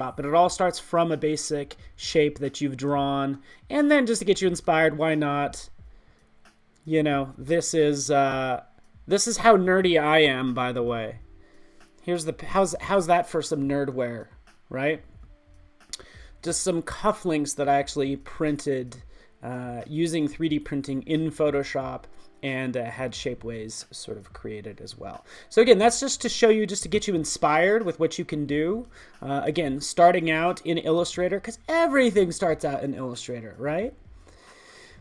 but it all starts from a basic shape that you've drawn. And then just to get you inspired, why not? You know, this is how nerdy I am, by the way. Here's how's that for some nerdware, right? Just some cufflinks that I actually printed using 3D printing in Photoshop, and had Shapeways sort of created as well. So again, that's just to show you, just to get you inspired with what you can do. Again, starting out in Illustrator, because everything starts out in Illustrator, right?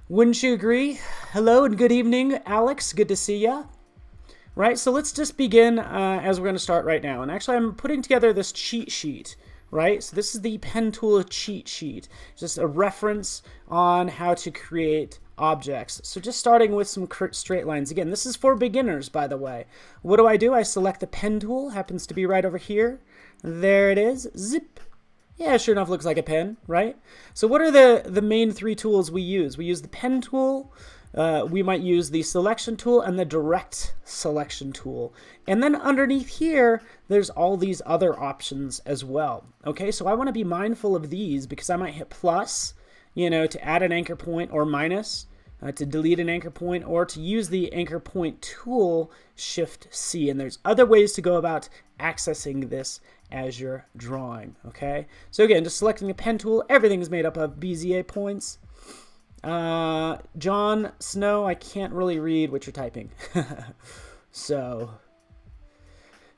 Wouldn't you agree? Hello and good evening, Alex. Good to see ya. Right, so let's just begin as we're going to start right now. And actually, I'm putting together this cheat sheet, right? So this is the pen tool cheat sheet. Just a reference on how to create objects. So just starting with some straight lines. Again, this is for beginners, by the way. What do? I select the pen tool. Happens to be right over here. There it is. Zip. Yeah, sure enough, looks like a pen, right? So what are the main three tools we use? We use the pen tool. We might use the selection tool and the direct selection tool. And then underneath here, there's all these other options as well. Okay, so I want to be mindful of these because I might hit plus, you know, to add an anchor point, or minus to delete an anchor point, or to use the anchor point tool, Shift C. And there's other ways to go about accessing this as you're drawing. Okay, so again, just selecting the pen tool, everything is made up of bezier points. John Snow, I can't really read what you're typing. so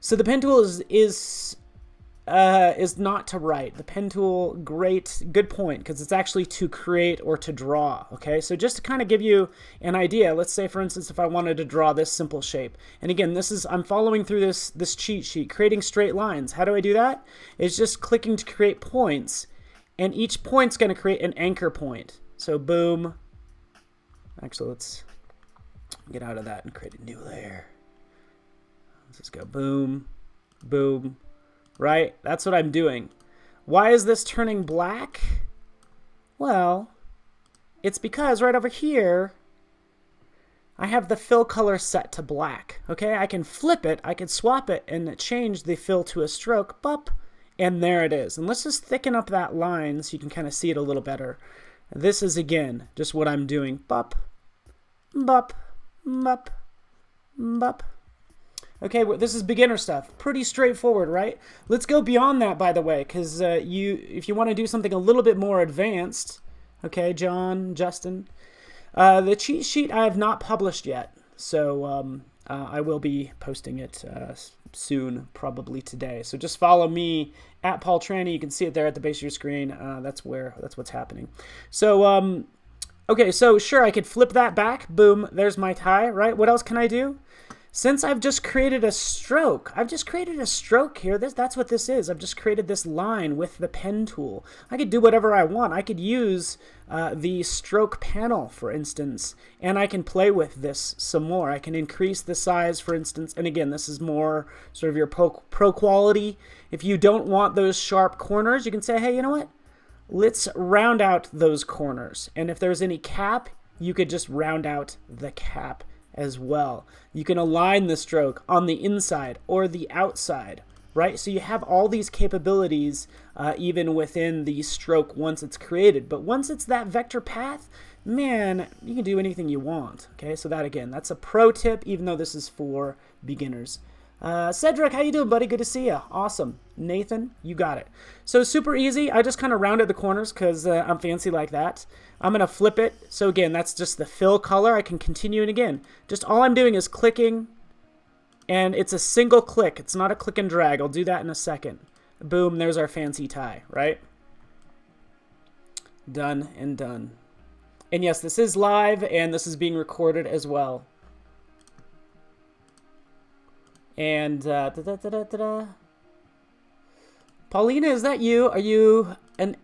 the pen tool is not to write. The pen tool, good point, because it's actually to create or to draw. Okay, so just to kind of give you an idea, let's say, for instance, if I wanted to draw this simple shape, and again, I'm following through this cheat sheet, creating straight lines. How do I do that? It's just clicking to create points, and each point's going to create an anchor point. So boom. Actually, let's get out of that and create a new layer. Let's just go boom, boom, right? That's what I'm doing. Why is this turning black? Well, it's because right over here, I have the fill color set to black. Okay, I can flip it, I can swap it and change the fill to a stroke, bop, and there it is. And let's just thicken up that line so you can kind of see it a little better. This is, again, just what I'm doing. Bop, bop, bop, bop. Okay, well, this is beginner stuff. Pretty straightforward, right? Let's go beyond that, by the way, because if you want to do something a little bit more advanced, okay, John, Justin, the cheat sheet I have not published yet, so I will be posting it soon, probably today. So just follow me at Paul Trani. You can see it there at the base of your screen. That's what's happening. So okay, so sure, I could flip that back. Boom, there's my tie, right? What else can I do? Since I've just created a stroke, here. That's what this is. I've just created this line with the pen tool. I could do whatever I want. I could use the stroke panel, for instance, and I can play with this some more. I can increase the size, for instance, and again, this is more sort of your pro quality. If you don't want those sharp corners, you can say, hey, you know what? Let's round out those corners. And if there's any cap, you could just round out the cap as well. You can align the stroke on the inside or the outside, right? So you have all these capabilities even within the stroke once it's created. But once it's that vector path, man, you can do anything you want. Okay, so that, again, that's a pro tip, even though this is for beginners. Cedric, how you doing, buddy? Good to see you. Awesome. Nathan, you got it. So super easy. I just kind of rounded the corners because I'm fancy like that. I'm going to flip it. So again, that's just the fill color. I can continue, and again, just all I'm doing is clicking, and it's a single click. It's not a click and drag. I'll do that in a second. Boom, there's our fancy tie, right? Done and done. And yes, this is live, and this is being recorded as well. And Paulina, is that you? Are you an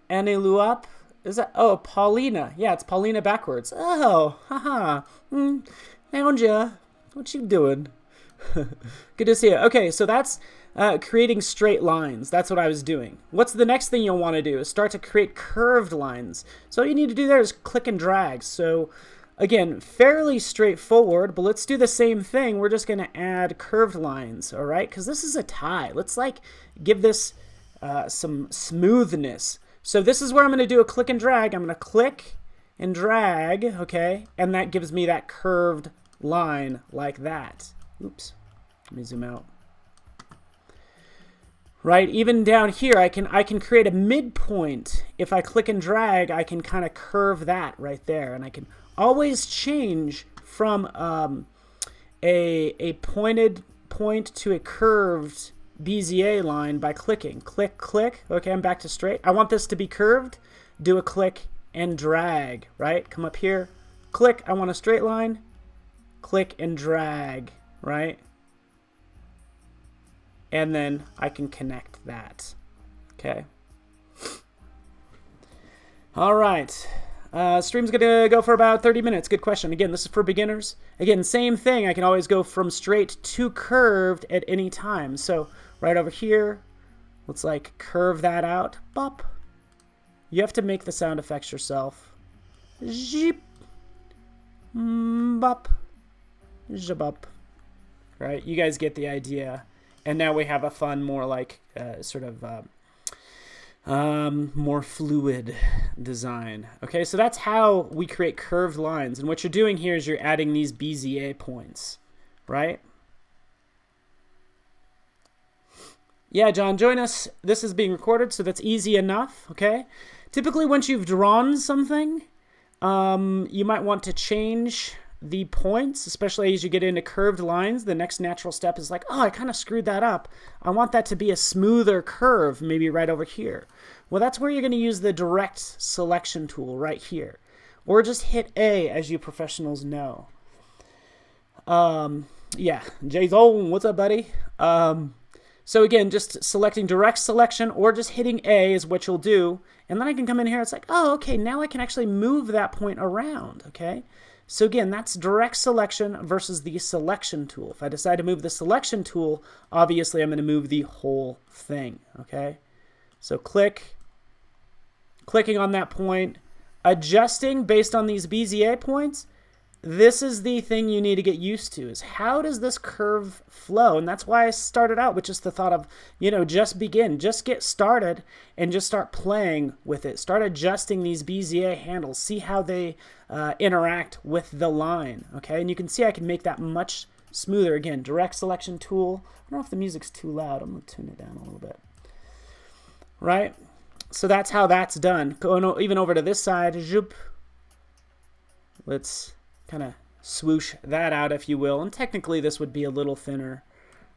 Aniluap? Is that, oh, Paulina. Yeah, it's Paulina backwards. Oh, haha. Found ya. What you doing? Good to see you. Okay, so that's creating straight lines. That's what I was doing. What's the next thing you'll want to do is start to create curved lines. So all you need to do there is click and drag. So again, fairly straightforward, but let's do the same thing. We're just going to add curved lines, all right? Because this is a tie. Let's like give this some smoothness. So this is where I'm going to do a click and drag. I'm going to click and drag, okay, and that gives me that curved line like that. Oops, let me zoom out. Right, even down here, I can create a midpoint. If I click and drag, I can kind of curve that right there, and I can always change from a pointed point to a curved bezier line by clicking. Click, click. Okay, I'm back to straight. I want this to be curved. Do a click and drag, right? Come up here, click. I want a straight line. Click and drag, right? And then I can connect that. Okay. All right. Stream's gonna go for about 30 minutes. Good question. Again, this is for beginners. Again, same thing. I can always go from straight to curved at any time. So right over here, let's like curve that out. Bop. You have to make the sound effects yourself. Zip. Bop. Jabop. Right? You guys get the idea. And now we have a fun, more like sort of more fluid design. Okay, so that's how we create curved lines. And what you're doing here is you're adding these bezier points, right? Yeah, John, join us. This is being recorded, so that's easy enough, okay? Typically, once you've drawn something, you might want to change the points, especially as you get into curved lines. The next natural step is like, oh, I kind of screwed that up. I want that to be a smoother curve, maybe right over here. Well, that's where you're going to use the direct selection tool right here. Or just hit A, as you professionals know. Yeah, Jason, what's up, buddy? So again, just selecting direct selection or just hitting A is what you'll do. And then I can come in here. It's like, oh, okay, now I can actually move that point around, okay? So again, that's direct selection versus the selection tool. If I decide to move the selection tool, obviously I'm going to move the whole thing, okay? So clicking on that point, adjusting based on these bezier points. This is the thing you need to get used to, is how does this curve flow? And that's why I started out with just the thought of, just begin. Just get started and just start playing with it. Start adjusting these bezier handles. See how they interact with the line, okay? And you can see I can make that much smoother. Again, direct selection tool. I don't know if the music's too loud. I'm going to tune it down a little bit. Right? So that's how that's done. Going even over to this side. Zoop. Let's kind of swoosh that out, if you will. And technically this would be a little thinner,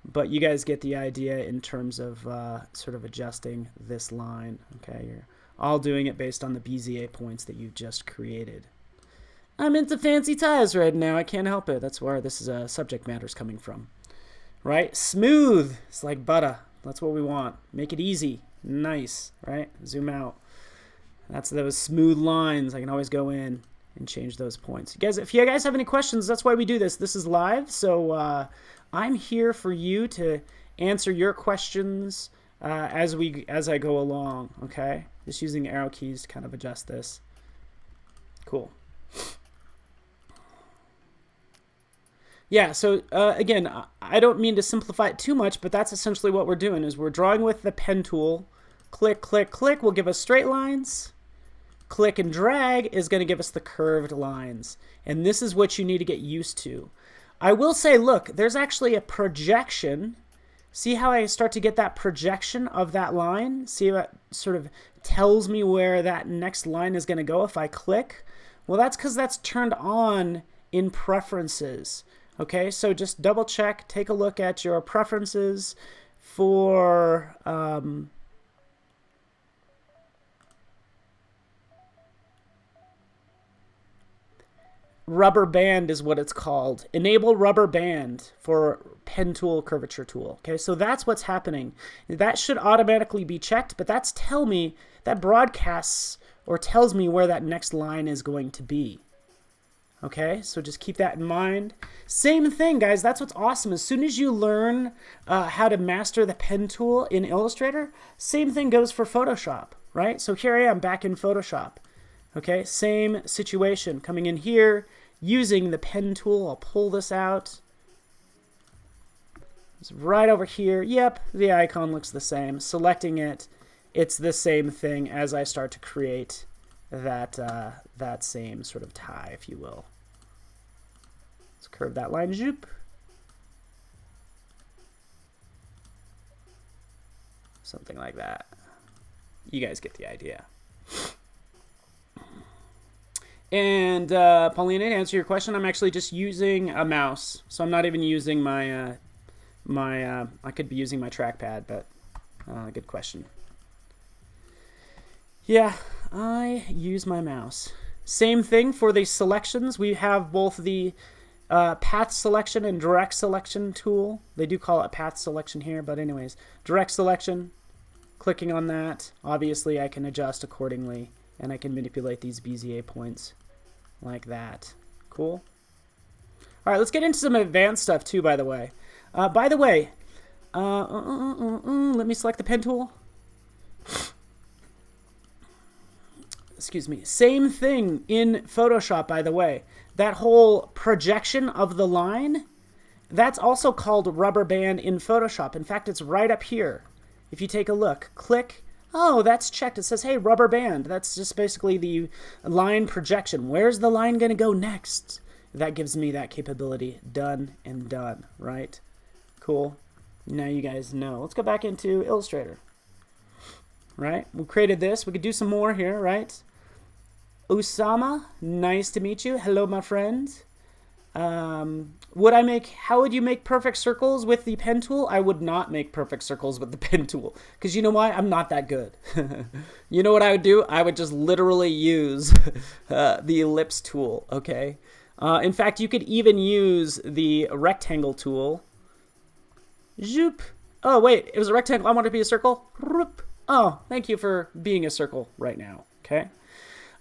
but you guys get the idea in terms of sort of adjusting this line. Okay, you're all doing it based on the bezier points that you've just created. I'm into fancy ties right now. I can't help it. That's where this is subject matter's coming from. Right? Smooth. It's like butter. That's what we want. Make it easy. Nice. Right? Zoom out. That's those smooth lines. I can always go in and change those points. Guys, if you guys have any questions, that's why we do this. This is live, so I'm here for you to answer your questions as I go along. Okay, just using the arrow keys to kind of adjust this. Cool. Yeah. So again, I don't mean to simplify it too much, but that's essentially what we're doing. Is we're drawing with the pen tool. Click, click, click will give us straight lines. Click and drag is going to give us the curved lines. And this is what you need to get used to. I will say, look, there's actually a projection. See how I start to get that projection of that line? See how it sort of tells me where that next line is going to go if I click? Well, that's because that's turned on in preferences. Okay, so just double check, take a look at your preferences for... rubber band is what it's called. Enable rubber band for pen tool, curvature tool. Okay, so that's what's happening. That should automatically be checked, but that broadcasts or tells me where that next line is going to be. Okay, so just keep that in mind. Same thing, guys. That's what's awesome. As soon as you learn how to master the pen tool in Illustrator, same thing goes for Photoshop, right? So here I am back in Photoshop. Okay, same situation. Coming in here, using the pen tool. I'll pull this out. It's right over here. Yep, the icon looks the same. Selecting it, it's the same thing as I start to create that, that same sort of tie, if you will. Let's curve that line. Zoop. Something like that. You guys get the idea. And Paulina, to answer your question, I'm actually just using a mouse. So I'm not even using my, I could be using my trackpad, but good question. Yeah, I use my mouse. Same thing for the selections. We have both the path selection and direct selection tool. They do call it path selection here, but anyways, direct selection, clicking on that, obviously I can adjust accordingly, and I can manipulate these bezier points like that. Cool. All right, let's get into some advanced stuff too, by the way. Let me select the pen tool. Excuse me. Same thing in Photoshop, by the way. That whole projection of the line, that's also called rubber band in Photoshop. In fact, it's right up here. If you take a look, click. Oh, that's checked. It says, hey, rubber band. That's just basically the line projection. Where's the line going to go next? That gives me that capability. Done and done, right? Cool. Now you guys know. Let's go back into Illustrator. Right? We created this. We could do some more here, right? Usama, nice to meet you. Hello, my friend. How would you make perfect circles with the pen tool? I would not make perfect circles with the pen tool. Because you know why? I'm not that good. You know what I would do? I would just literally use the ellipse tool, okay? In fact, you could even use the rectangle tool. Zoop. Oh, wait, it was a rectangle. I want it to be a circle. Oh, thank you for being a circle right now, okay?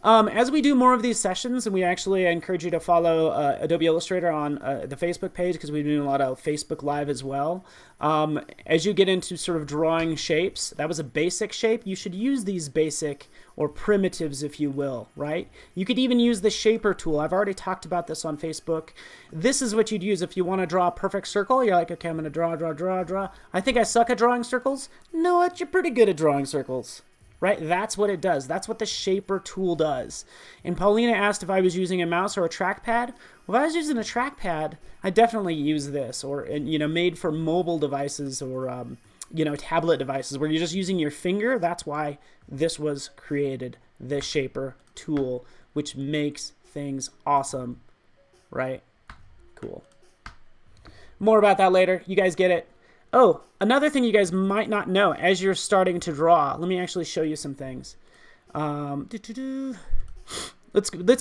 As we do more of these sessions, and I encourage you to follow Adobe Illustrator on the Facebook page, because we're doing a lot of Facebook Live as well. As you get into sort of drawing shapes, that was a basic shape. You should use these basic or primitives, if you will, right? You could even use the shaper tool. I've already talked about this on Facebook. This is what you'd use if you want to draw a perfect circle. You're like, okay, I'm going to draw. I think I suck at drawing circles. No, what? You're pretty good at drawing circles. Right? That's what it does. That's what the shaper tool does. And Paulina asked if I was using a mouse or a trackpad. Well, if I was using a trackpad, I definitely use this, or, made for mobile devices or, tablet devices where you're just using your finger. That's why this was created, the shaper tool, which makes things awesome, right? Cool. More about that later. You guys get it. Oh, another thing you guys might not know as you're starting to draw. Let me actually show you some things. Let's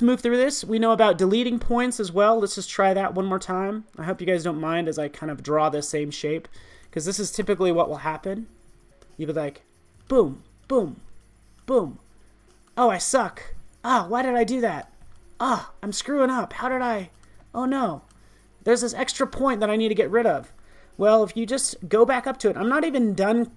move through this. We know about deleting points as well. Let's just try that one more time. I hope you guys don't mind as I kind of draw this same shape, because this is typically what will happen. You'll be like, boom, boom, boom. Oh, I suck. Ah, why did I do that? Ah, I'm screwing up. How did I? Oh no. There's this extra point that I need to get rid of. Well, if you just go back up to it, I'm not even done,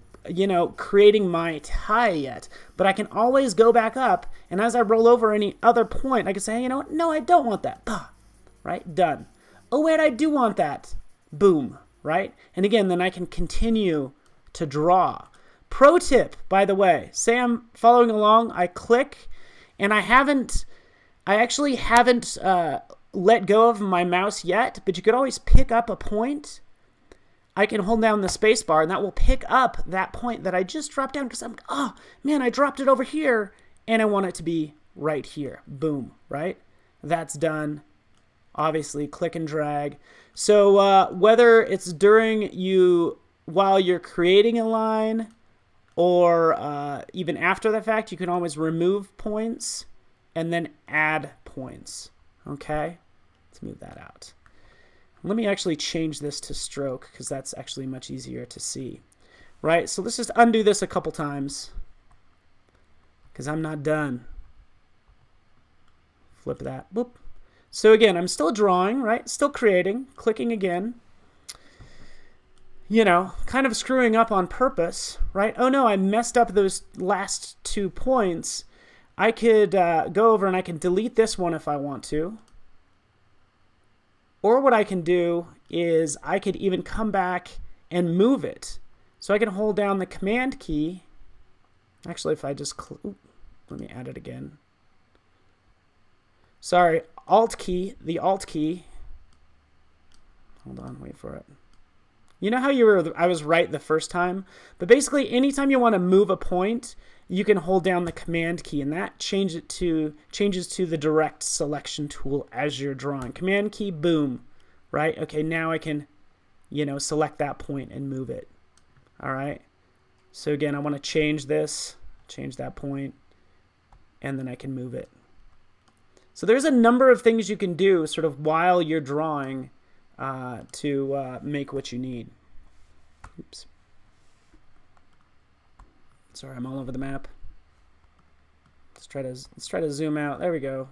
creating my tie yet, but I can always go back up, and as I roll over any other point, I can say, you know what? No, I don't want that. Right? Done. Oh, wait, I do want that. Boom. Right? And again, then I can continue to draw. Pro tip, by the way, say I'm following along, I click, and I actually haven't let go of my mouse yet, but you could always pick up a point. I can hold down the space bar, and that will pick up that point that I just dropped down, because I dropped it over here, and I want it to be right here. Boom, right? That's done. Obviously, click and drag. So whether it's while you're creating a line, or even after the fact, you can always remove points and then add points. Okay? Let's move that out. Let me actually change this to stroke, because that's actually much easier to see. Right? So let's just undo this a couple times, because I'm not done. Flip that. Boop. So again, I'm still drawing, right? Still creating, clicking again. Kind of screwing up on purpose, right? Oh no, I messed up those last 2 points. I could go over and I can delete this one if I want to. Or what I can do is I could even come back and move it. So I can hold down the Command key. Actually, if I just, let me add it again. Sorry, Alt key, the Alt key. Hold on, wait for it. You know how I was right the first time? But basically, anytime you want to move a point, you can hold down the Command key, and that changes to the direct selection tool as you're drawing. Command key, boom, right? Okay, now I can, select that point and move it. All right. So again, I want to change this, change that point, and then I can move it. So there's a number of things you can do sort of while you're drawing to make what you need. Oops. Sorry, I'm all over the map. Let's try to zoom out. There we go.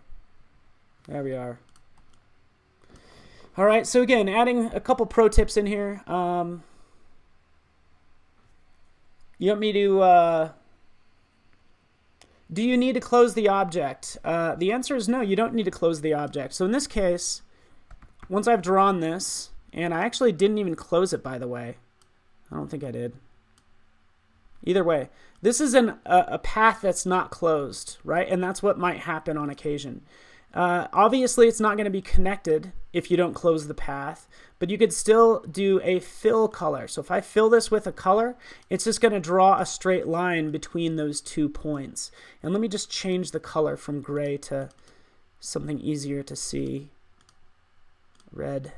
There we are. All right. So again, adding a couple pro tips in here. You want me to? Do you need to close the object? The answer is no. You don't need to close the object. So in this case, once I've drawn this, and I actually didn't even close it, by the way. I don't think I did. Either way, this is a path that's not closed, right? And that's what might happen on occasion. Obviously, it's not going to be connected if you don't close the path, but you could still do a fill color. So if I fill this with a color, it's just going to draw a straight line between those 2 points. And let me just change the color from gray to something easier to see. Red.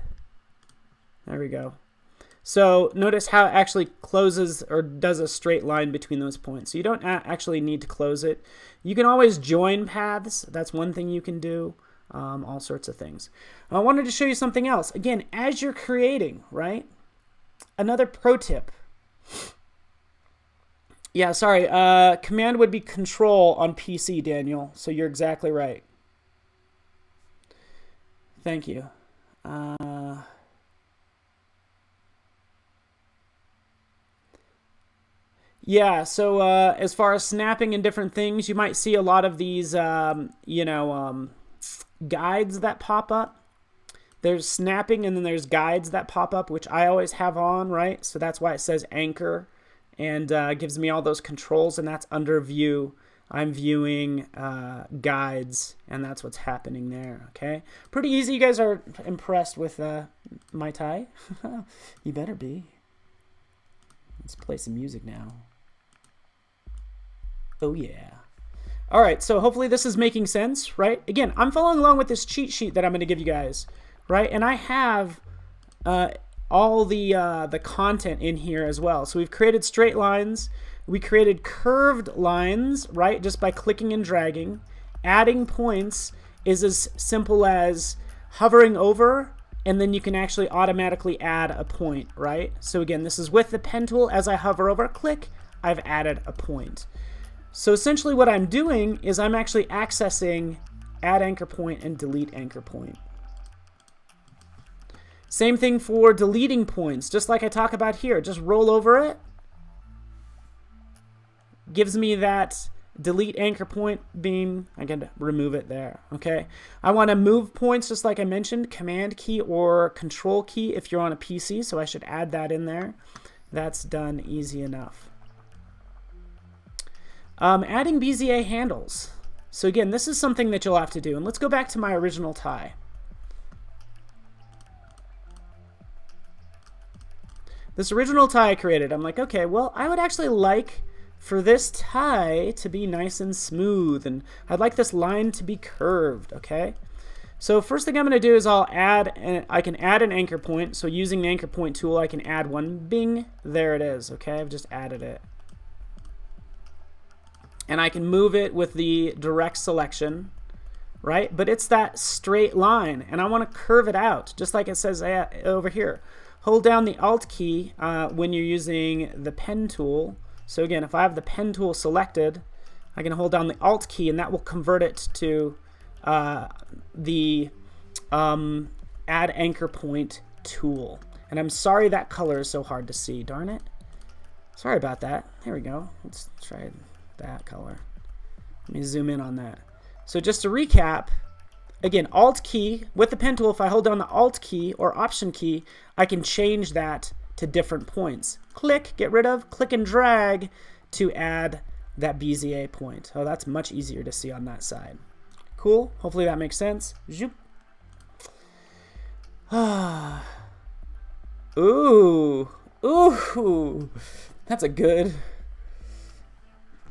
There we go. So notice how it actually closes or does a straight line between those points. So you don't actually need to close it. You can always join paths. That's one thing you can do. All sorts of things. I wanted to show you something else. Again, as you're creating, right? Another pro tip. Yeah, sorry. Command would be Control on PC, Daniel. So you're exactly right. Thank you. Yeah, so as far as snapping and different things, you might see a lot of these, guides that pop up. There's snapping and then there's guides that pop up, which I always have on, right? So that's why it says anchor and gives me all those controls, and that's under view. I'm viewing guides, and that's what's happening there, okay? Pretty easy. You guys are impressed with my tie? You better be. Let's play some music now. Oh, yeah. All right, so hopefully this is making sense, right? Again, I'm following along with this cheat sheet that I'm going to give you guys, right? And I have all the content in here as well. So we've created straight lines. We created curved lines, right, just by clicking and dragging. Adding points is as simple as hovering over, and then you can actually automatically add a point, right? So again, this is with the pen tool. As I hover over, click, I've added a point. So essentially what I'm doing is I'm actually accessing add anchor point and delete anchor point. Same thing for deleting points, just like I talk about here. Just roll over it. Gives me that delete anchor point beam. I can remove it there, okay? I want to move points just like I mentioned, Command key or Control key if you're on a PC, so I should add that in there. That's done easy enough. Adding bezier handles. So again, this is something that you'll have to do. And let's go back to my original tie. This original tie I created, I'm like, okay, well, I would actually like for this tie to be nice and smooth, and I'd like this line to be curved, okay? So first thing I'm going to do is I can add an anchor point. So using the anchor point tool, I can add one. Bing, there it is, okay? I've just added it. And I can move it with the direct selection, right? But it's that straight line, and I want to curve it out, just like it says over here. Hold down the Alt key when you're using the pen tool. So again, if I have the pen tool selected, I can hold down the Alt key, and that will convert it to the Add Anchor Point tool. And I'm sorry that color is so hard to see. Darn it. Sorry about that. There we go. Let's try that color. Let me zoom in on that. So just to recap, again, Alt key with the pen tool, if I hold down the Alt key or Option key, I can change that to different points. Click, get rid of, click and drag to add that bezier point. Oh, that's much easier to see on that side. Cool. Hopefully that makes sense. Zoop. Ooh. Ooh. That's a good.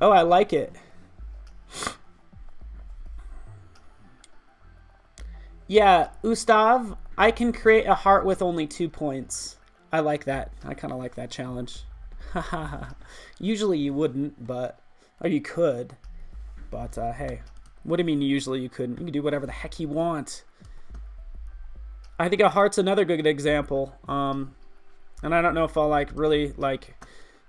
Oh, I like it. Yeah, Ustav, I can create a heart with only 2 points. I like that. I kind of like that challenge. Usually you wouldn't, but... Or you could. But, hey. What do you mean usually you couldn't? You can do whatever the heck you want. I think a heart's another good example. And I don't know if I'll, like, really, like...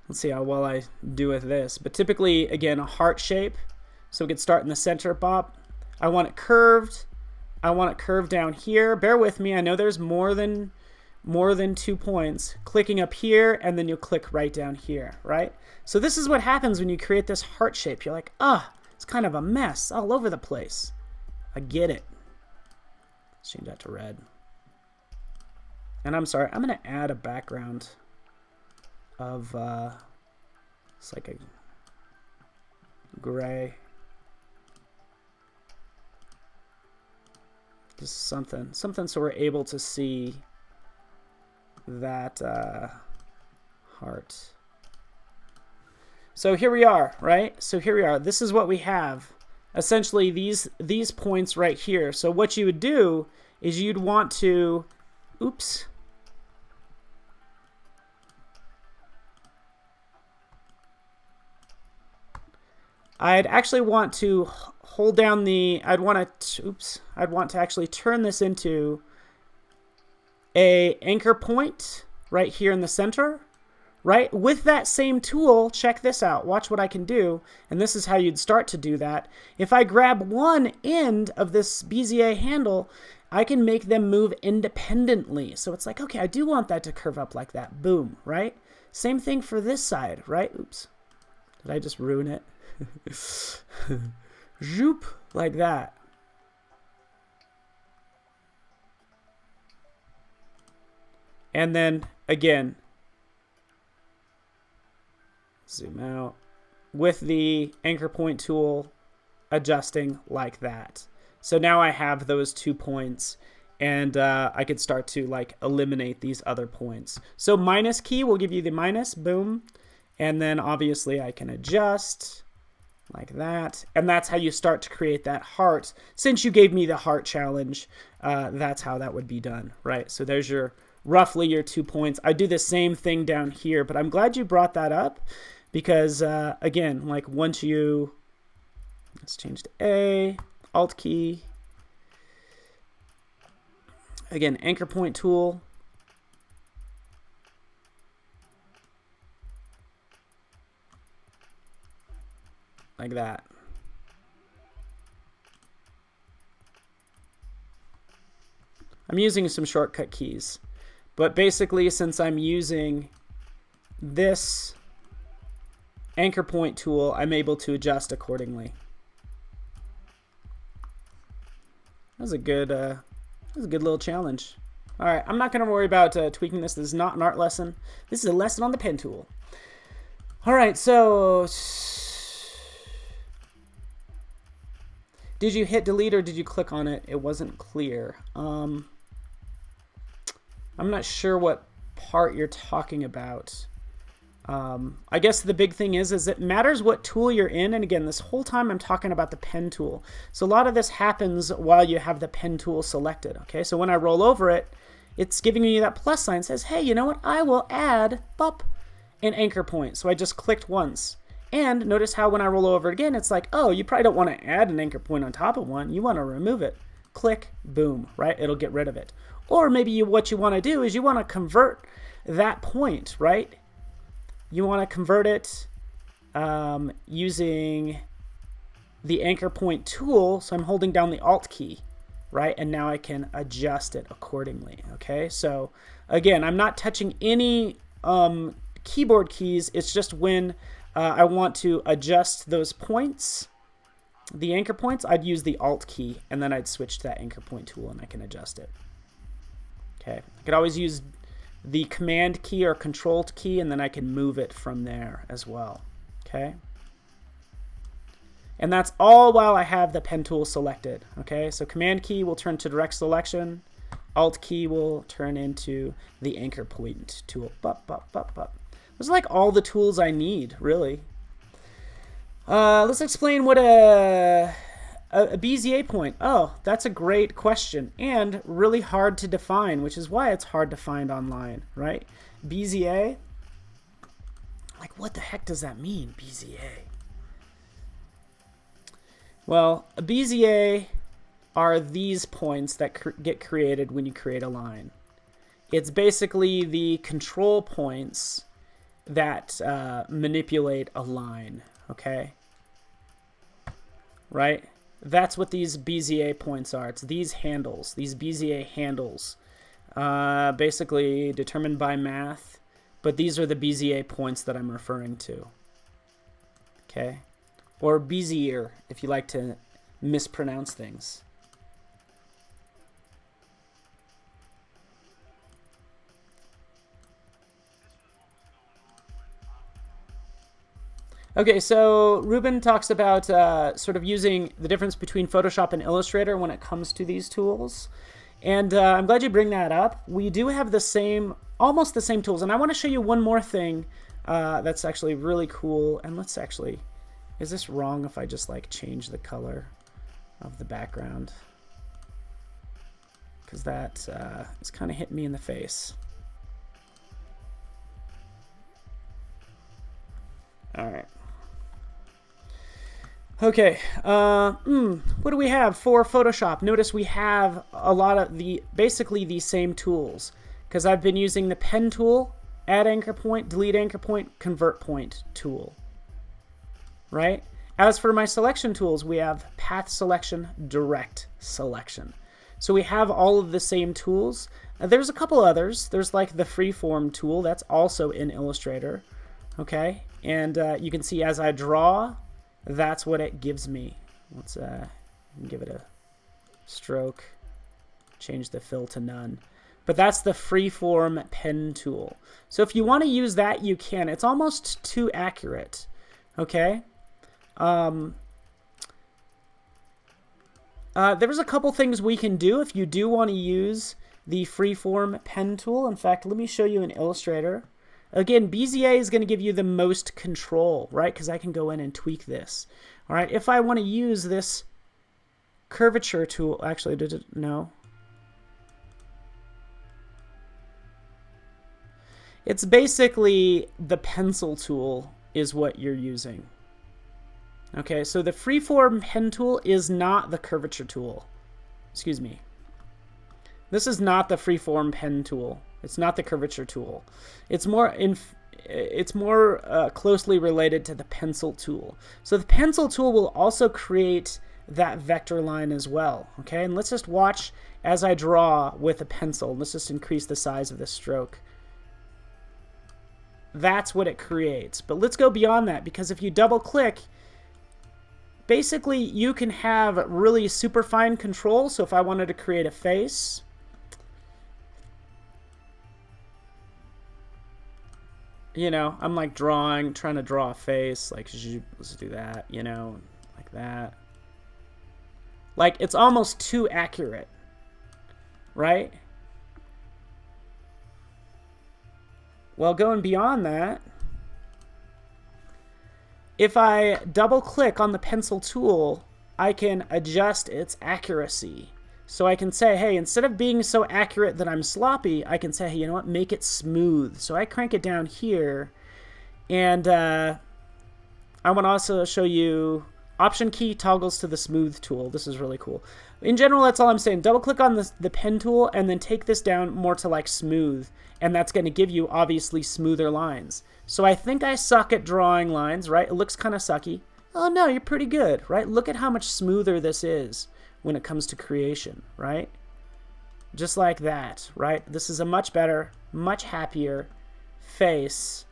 Let's see how well I do with this. But typically, again, a heart shape. So we could start in the center, Bob. I want it curved. I want it curved down here. Bear with me. I know there's more than 2 points. Clicking up here, and then you'll click right down here, right? So this is what happens when you create this heart shape. You're like, it's kind of a mess all over the place. I get it. Let's change that to red. And I'm sorry, I'm going to add a background of, it's like a gray. Just something so we're able to see that heart. So here we are, right? So here we are. This is what we have. Essentially these points right here. So what you would do is you'd want to, oops. I'd actually want to hold down the, I'd want to actually turn this into a anchor point right here in the center, right? With that same tool, check this out. Watch what I can do. And this is how you'd start to do that. If I grab one end of this bezier handle, I can make them move independently. So it's like, okay, I do want that to curve up like that. Boom, right? Same thing for this side, right? Oops. Did I just ruin it? Zoop, like that. And then again, zoom out with the anchor point tool, adjusting like that. So now I have those 2 points, and I could start to like eliminate these other points. So minus key will give you the minus, boom. And then obviously I can adjust like that. And that's how you start to create that heart. Since you gave me the heart challenge, that's how that would be done, right? So there's your roughly your 2 points. I do the same thing down here, but I'm glad you brought that up because, again, like once you, let's change to A, Alt key, again, anchor point tool, like that. I'm using some shortcut keys, but basically since I'm using this anchor point tool, I'm able to adjust accordingly. That was a good little challenge. All right, I'm not going to worry about tweaking this. This is not an art lesson. This is a lesson on the pen tool. All right, so did you hit delete or did you click on it? It wasn't clear. I'm not sure what part you're talking about. I guess the big thing is it matters what tool you're in. And again, this whole time I'm talking about the pen tool. So a lot of this happens while you have the pen tool selected. Okay, so when I roll over it, it's giving me that plus sign. It says, hey, you know what? I will add an anchor point. So I just clicked once. And notice how when I roll over again, it's like, oh, you probably don't want to add an anchor point on top of one. You want to remove it. Click, boom, right? It'll get rid of it. Or maybe what you want to do is you want to convert that point, right? You want to convert it using the anchor point tool. So I'm holding down the Alt key, right? And now I can adjust it accordingly, okay? So again, I'm not touching any keyboard keys. It's just when I want to adjust those points, the anchor points, I'd use the Alt key, and then I'd switch to that anchor point tool, and I can adjust it. Okay, I could always use the command key or control key, and then I can move it from there as well. Okay. And that's all while I have the pen tool selected. Okay, so command key will turn to direct selection. Alt key will turn into the anchor point tool. Those are like all the tools I need, really. Let's explain what a bezier point. Oh, that's a great question and really hard to define, which is why it's hard to find online, right? Bezier, like what the heck does that mean, bezier? Well, a bezier are these points that get created when you create a line. It's basically the control points that manipulate a line, okay? Right? That's what these bezier points are. It's these handles, these bezier handles, basically determined by math, but these are the bezier points that I'm referring to, okay? Or bezier, if you like to mispronounce things. Okay, so Ruben talks about sort of using the difference between Photoshop and Illustrator when it comes to these tools. And I'm glad you bring that up. We do have the same, almost the same tools. And I want to show you one more thing that's actually really cool. And let's actually, is this wrong if I just like change the color of the background? Because that is kind of hitting me in the face. All right. Okay, what do we have for Photoshop? Notice we have a lot of basically the same tools, because I've been using the pen tool, add anchor point, delete anchor point, convert point tool, right? As for my selection tools, we have path selection, direct selection. So we have all of the same tools. There's a couple others. There's like the freeform tool, that's also in Illustrator, okay? And you can see as I draw, that's what it gives me. Let's give it a stroke, change the fill to none. But that's the freeform pen tool. So if you want to use that, you can. It's almost too accurate, okay? There's a couple things we can do if you do want to use the freeform pen tool. In fact, let me show you in Illustrator. Again, Bezier is going to give you the most control, right? Because I can go in and tweak this. All right, if I want to use this curvature tool, actually, no. It's basically the pencil tool is what you're using. Okay, so the freeform pen tool is not the curvature tool. Excuse me. This is not the freeform pen tool. It's not the curvature tool. It's more closely related to the pencil tool. So the pencil tool will also create that vector line as well. Okay, and let's just watch as I draw with a pencil. Let's just increase the size of the stroke. That's what it creates. But let's go beyond that, because if you double click, basically you can have really super fine control. So if I wanted to create a face, you know, I'm like trying to draw a face, like, let's do that, you know, like that. Like, it's almost too accurate, right? Well, going beyond that, if I double click on the pencil tool, I can adjust its accuracy. So I can say, hey, instead of being so accurate that I'm sloppy, I can say, hey, you know what, make it smooth. So I crank it down here, and I want to also show you Option key toggles to the smooth tool. This is really cool. In general, that's all I'm saying. Double click on the pen tool and then take this down more to like smooth, and that's going to give you obviously smoother lines. So I think I suck at drawing lines, right? It looks kind of sucky. Oh no, you're pretty good, right? Look at how much smoother this is when it comes to creation, right? Just like that, right? This is a much better, much happier face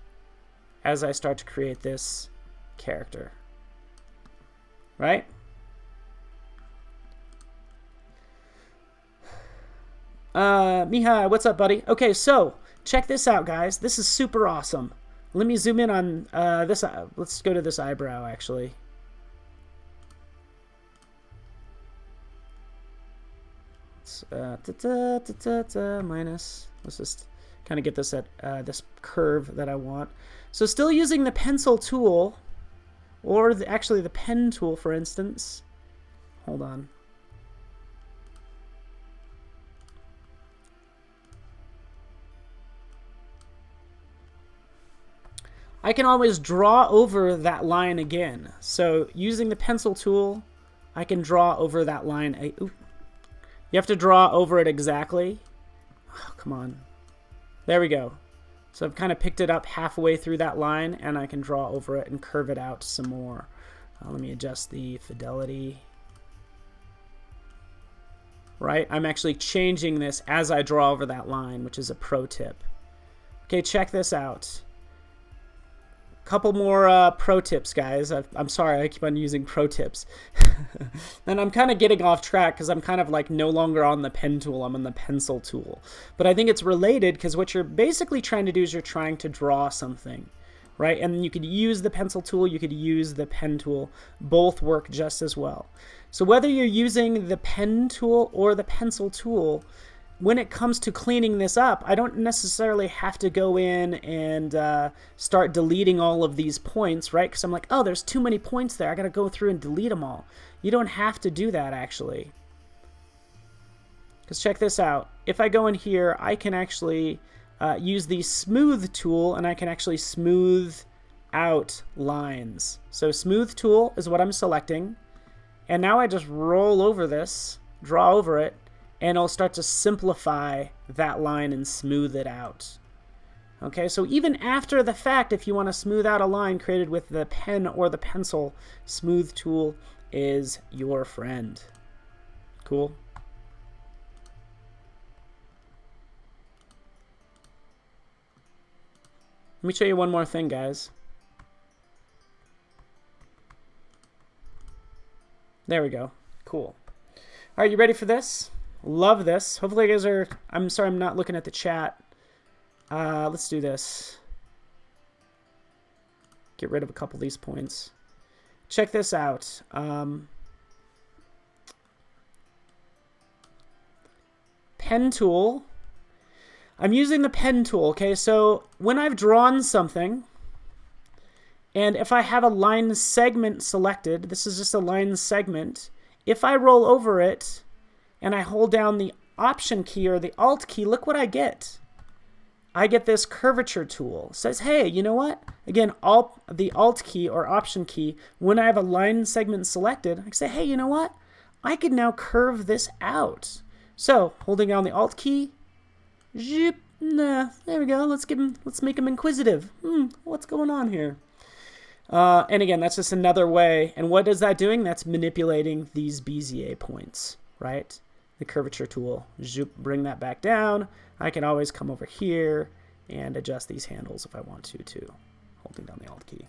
as I start to create this character, right? Mihai, what's up, buddy? Okay, so check this out, guys. This is super awesome. Let me zoom in on this. Let's go to this eyebrow, actually. Minus. Let's just kind of get this at this curve that I want. So still using the pencil tool, or actually the pen tool, for instance. Hold on. I can always draw over that line again. So using the pencil tool, I can draw over that line. Ooh. You have to draw over it exactly. Oh, come on. There we go. So I've kind of picked it up halfway through that line, and I can draw over it and curve it out some more. Let me adjust the fidelity. Right? I'm actually changing this as I draw over that line, which is a pro tip. Okay, check this out. Couple more pro tips, guys. I'm sorry, I keep on using pro tips. And I'm kind of getting off track because I'm kind of like no longer on the pen tool, I'm on the pencil tool. But I think it's related because what you're basically trying to do is you're trying to draw something, right? And you could use the pencil tool, you could use the pen tool. Both work just as well. So whether you're using the pen tool or the pencil tool, when it comes to cleaning this up, I don't necessarily have to go in and start deleting all of these points, right? Because I'm like, oh, there's too many points there. I got to go through and delete them all. You don't have to do that, actually. Because check this out. If I go in here, I can actually use the smooth tool, and I can actually smooth out lines. So smooth tool is what I'm selecting. And now I just roll over this, draw over it, and it'll start to simplify that line and smooth it out. Okay, so even after the fact, if you want to smooth out a line created with the pen or the pencil, smooth tool is your friend. Cool. Let me show you one more thing, guys. There we go. Cool. All right, you ready for this? Love this. Hopefully you guys are... I'm sorry I'm not looking at the chat. Let's do this. Get rid of a couple of these points. Check this out. Pen tool. I'm using the pen tool, okay? So when I've drawn something, and if I have a line segment selected, this is just a line segment, if I roll over it, and I hold down the Option key or the Alt key, look what I get. I get this curvature tool. It says, hey, you know what? Again, the Alt key or Option key, when I have a line segment selected, I can say, hey, you know what? I can now curve this out. So, holding down the Alt key, zip, nah, there we go. Let's make him inquisitive. What's going on here? And again, that's just another way. And what is that doing? That's manipulating these Bezier points, right? The curvature tool, zoop, bring that back down. I can always come over here and adjust these handles if I want to too, holding down the Alt key.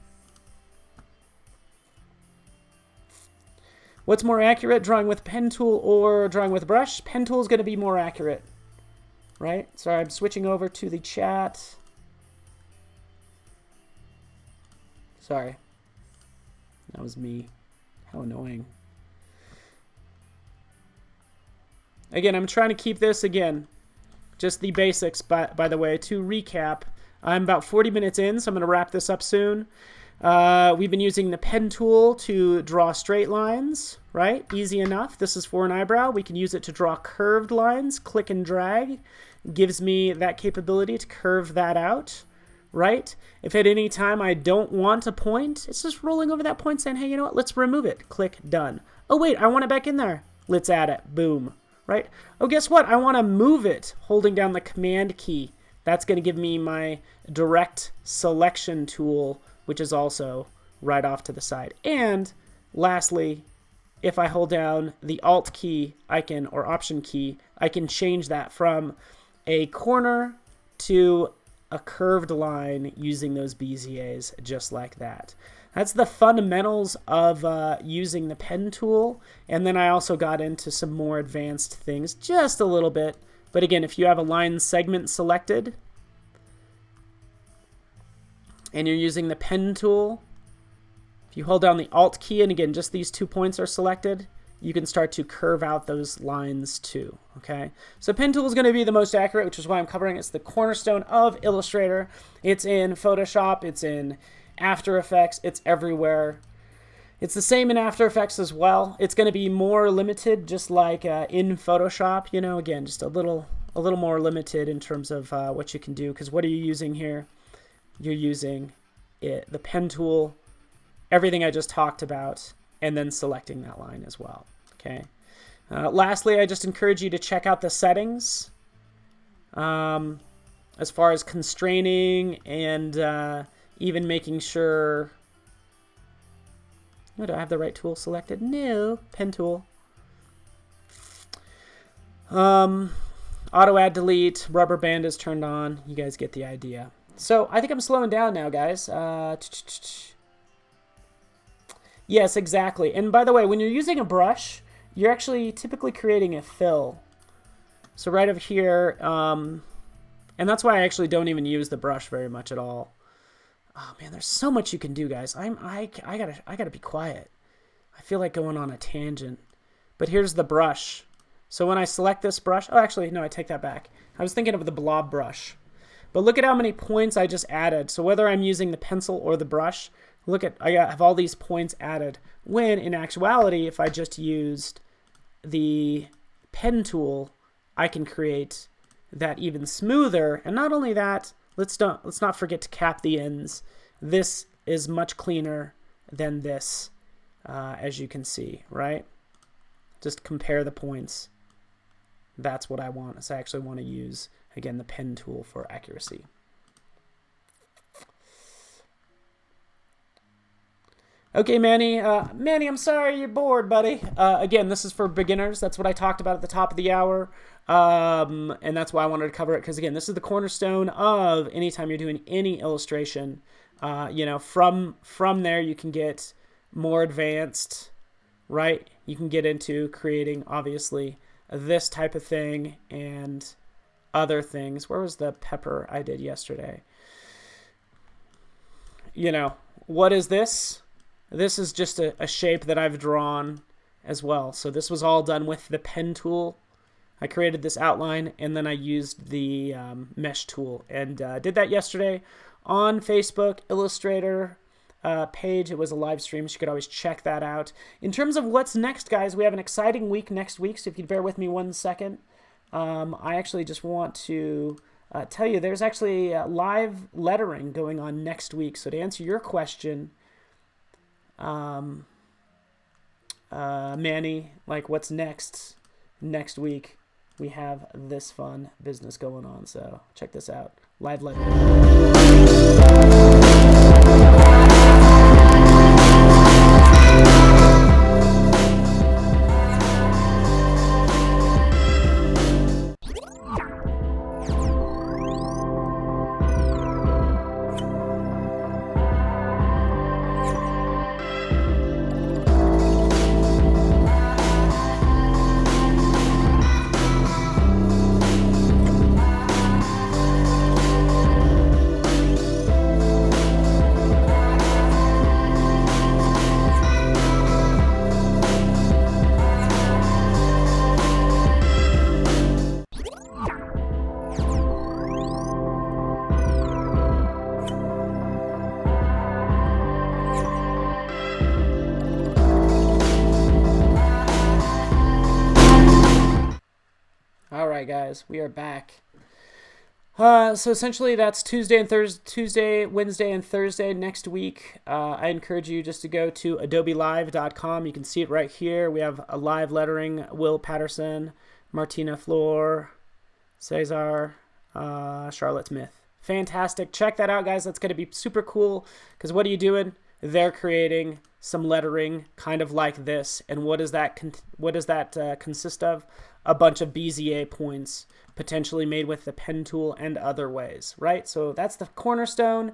What's more accurate, drawing with pen tool or drawing with brush? Pen tool is going to be more accurate, right? Sorry, I'm switching over to the chat. Sorry, that was me. How annoying. Again, I'm trying to keep this, again, just the basics, by the way. To recap, I'm about 40 minutes in, so I'm going to wrap this up soon. We've been using the pen tool to draw straight lines, right? Easy enough. This is for an eyebrow. We can use it to draw curved lines. Click and drag gives me that capability to curve that out, right? If at any time I don't want a point, it's just rolling over that point saying, hey, you know what? Let's remove it. Click done. Oh, wait, I want it back in there. Let's add it. Boom. Right? Oh, guess what? I want to move it holding down the Command key. That's going to give me my direct selection tool, which is also right off to the side. And lastly, if I hold down the Alt key, or Option key, I can change that from a corner to a curved line using those Beziers just like that. That's the fundamentals of using the pen tool. And then I also got into some more advanced things, just a little bit. But again, if you have a line segment selected, and you're using the pen tool, if you hold down the Alt key, and again, just these 2 points are selected, you can start to curve out those lines too, okay? So pen tool is going to be the most accurate, which is why I'm covering it. It's the cornerstone of Illustrator. It's in Photoshop. It's in After Effects. It's everywhere. It's the same in After Effects as well. It's going to be more limited, just like in Photoshop, you know, again, just a little more limited in terms of what you can do, because what are you using here? You're using the pen tool, everything I just talked about, and then selecting that line as well. Okay. Lastly, I just encourage you to check out the settings as far as constraining and even making sure. Oh, do I have the right tool selected? No, pen tool. Auto add delete, rubber band is turned on. You guys get the idea. So I think I'm slowing down now, guys. Yes, exactly. And by the way, when you're using a brush, you're actually typically creating a fill. So right over here, and that's why I actually don't even use the brush very much at all. Oh man, there's so much you can do, guys. I gotta be quiet. I feel like going on a tangent. But here's the brush. So when I select this brush, oh actually no, I take that back. I was thinking of the blob brush. But look at how many points I just added. So whether I'm using the pencil or the brush, look at, I have all these points added. When in actuality, if I just used the pen tool, I can create that even smoother. And not only that, let's not forget to cap the ends. This is much cleaner than this, as you can see, right? Just compare the points. That's what I want. So I actually want to use, again, the pen tool for accuracy. Okay, Manny. Manny, I'm sorry you're bored, buddy. Again, this is for beginners. That's what I talked about at the top of the hour. And that's why I wanted to cover it, because, again, this is the cornerstone of anytime you're doing any illustration. You know, from there you can get more advanced, right? You can get into creating, obviously, this type of thing and other things. Where was the pepper I did yesterday? You know, what is this? This is just a shape that I've drawn as well. So this was all done with the pen tool. I created this outline and then I used the mesh tool and did that yesterday on Facebook Illustrator page. It was a live stream, so you could always check that out. In terms of what's next, guys, we have an exciting week next week, so if you'd bear with me 1 second. I actually just want to tell you there's actually live lettering going on next week. So to answer your question, Manny, like what's next week, we have this fun business going on. So check this out. Live lettering. All right, guys, we are back. So essentially that's Tuesday, Wednesday, and Thursday next week. I encourage you just to go to adobelive.com. You can see it right here. We have a live lettering, Will Patterson, Martina Floor, Cesar, Charlotte Smith. Fantastic. Check that out, guys. That's going to be super cool because what are you doing? They're creating some lettering kind of like this. And what does that consist of? A bunch of bezier points, potentially made with the pen tool and other ways, right? So that's the cornerstone.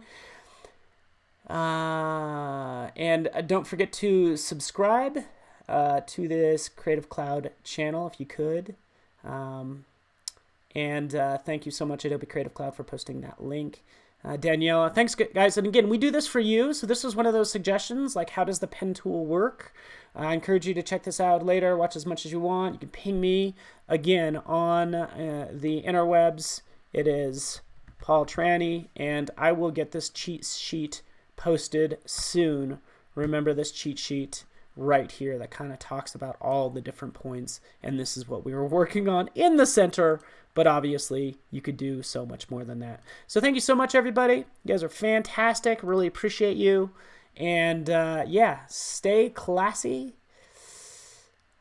And don't forget to subscribe to this Creative Cloud channel if you could. And thank you so much, Adobe Creative Cloud, for posting that link. Daniela, thanks guys. And again, we do this for you. So this was one of those suggestions, like how does the pen tool work? I encourage you to check this out later. Watch as much as you want. You can ping me again on the interwebs. It is Paul Trani, and I will get this cheat sheet posted soon. Remember this cheat sheet right here that kind of talks about all the different points, and this is what we were working on in the center, but obviously you could do so much more than that. So thank you so much, everybody. You guys are fantastic. Really appreciate you. And yeah, stay classy.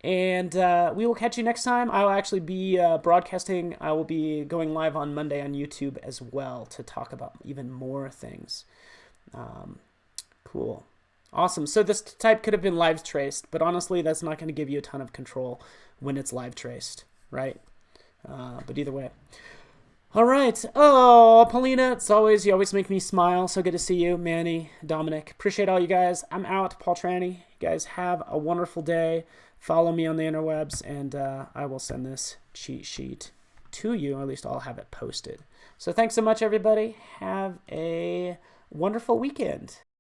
And we will catch you next time. I'll actually be broadcasting. I will be going live on Monday on YouTube as well to talk about even more things. Cool. Awesome. So this type could have been live traced, but honestly, that's not going to give you a ton of control when it's live traced, right? But either way. All right. Oh, Paulina, it's always, you always make me smile. So good to see you, Manny, Dominic. Appreciate all you guys. I'm out, Paul Trani. You guys have a wonderful day. Follow me on the interwebs, and I will send this cheat sheet to you, or at least I'll have it posted. So thanks so much, everybody. Have a wonderful weekend.